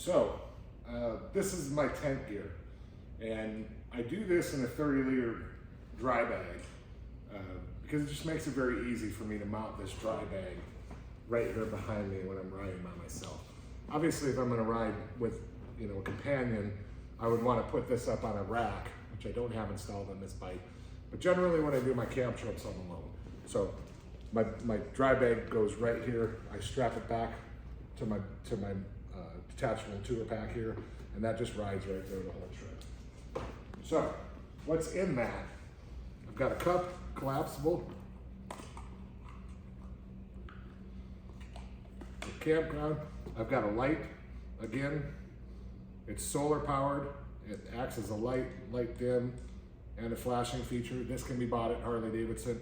So, this is my tent gear, and I do this in a 30-liter dry bag because it just makes it very easy for me to mount this dry bag right here behind me when I'm riding by myself. Obviously, if I'm going to ride with a companion, I would want to put this up on a rack, which I don't have installed on this bike. But generally, when I do my camp trips, I'm alone. So my dry bag goes right here. I strap it back to my detachable tour pack here, and that just rides right there the whole trip. So what's in that? I've got a cup, collapsible, a campground. I've got a light. Again, it's solar powered. It acts as a light dim, and a flashing feature. This can be bought at Harley-Davidson.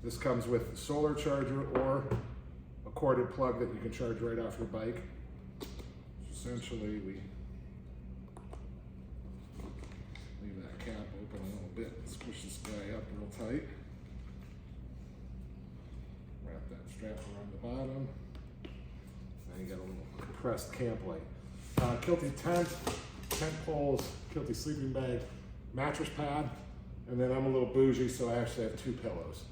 This comes with a solar charger or a corded plug that you can charge right off your bike. Essentially, we leave that cap open a little bit and squish this guy up real tight. Wrap that strap around the bottom. Now you got a little compressed camp light. Kilty tent poles, Kilty sleeping bag, mattress pad, and then I'm a little bougie, so I actually have 2 pillows.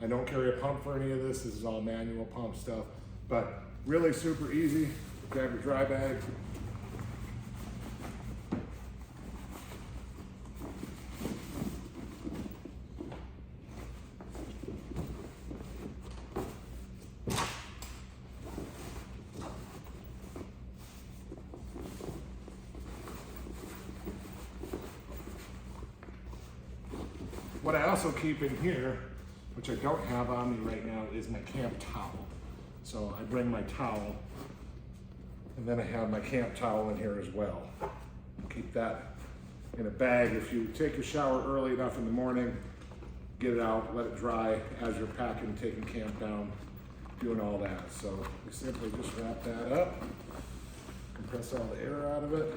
I don't carry a pump for any of this. This is all manual pump stuff, but really super easy. Grab your dry bag. What I also keep in here, which I don't have on me right now, is my camp towel. So I bring my towel, and then I have my camp towel in here as well. Keep that in a bag. If you take your shower early enough in the morning, get it out, let it dry as you're packing, taking camp down, doing all that. So we simply just wrap that up, compress all the air out of it.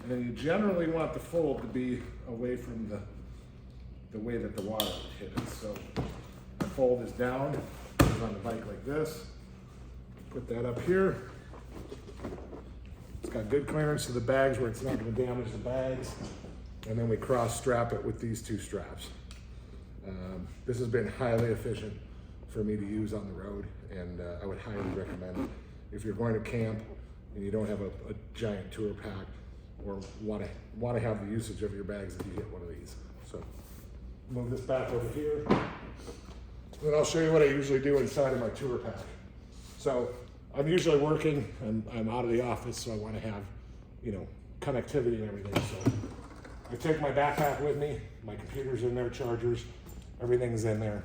And then you generally want the fold to be away from the way that the water would hit it. So the fold is down, goes on the bike like this. Put that up here. It's got good clearance to the bags where it's not going to damage the bags. And then we cross strap it with these 2 straps. This has been highly efficient for me to use on the road, and I would highly recommend it. If you're going to camp and you don't have a giant tour pack, or want to have the usage of your bags, if you get one of these. So move this back over here. Then I'll show you what I usually do inside of my tour pack. So I'm usually working, and I'm out of the office, so I want to have, connectivity and everything. So I take my backpack with me, my computer's in there, chargers, everything's in there.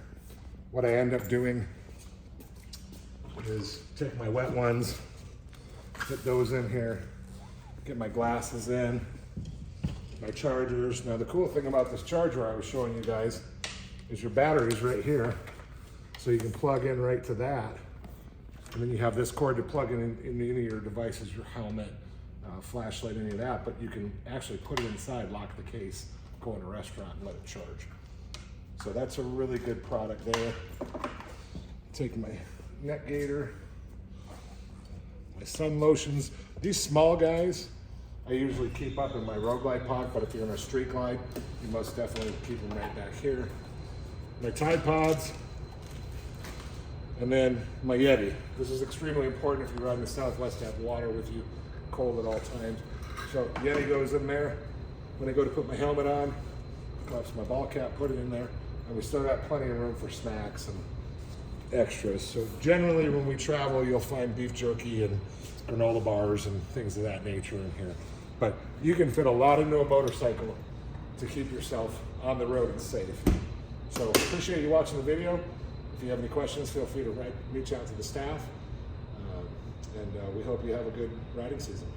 What I end up doing is take my wet ones, put those in here, get my glasses in, my chargers. Now the cool thing about this charger I was showing you guys is your battery's right here, so you can plug in right to that. And then you have this cord to plug in any of your devices, your helmet, flashlight, any of that, but you can actually put it inside, lock the case, go in a restaurant and let it charge. So that's a really good product there. Take my neck gaiter, my sun lotions. These small guys, I usually keep up in my road glide pod, but if you're in a street glide, you most definitely keep them right back here. My Tide Pods, and then my Yeti. This is extremely important if you're riding the Southwest to have water with you, cold at all times. So Yeti goes in there. When I go to put my helmet on, collapse my ball cap, put it in there, and we still got plenty of room for snacks and extras. So generally when we travel, you'll find beef jerky and granola bars and things of that nature in here. But you can fit a lot into a motorcycle to keep yourself on the road and safe. So appreciate you watching the video. If you have any questions, feel free to reach out to the staff. And we hope you have a good riding season.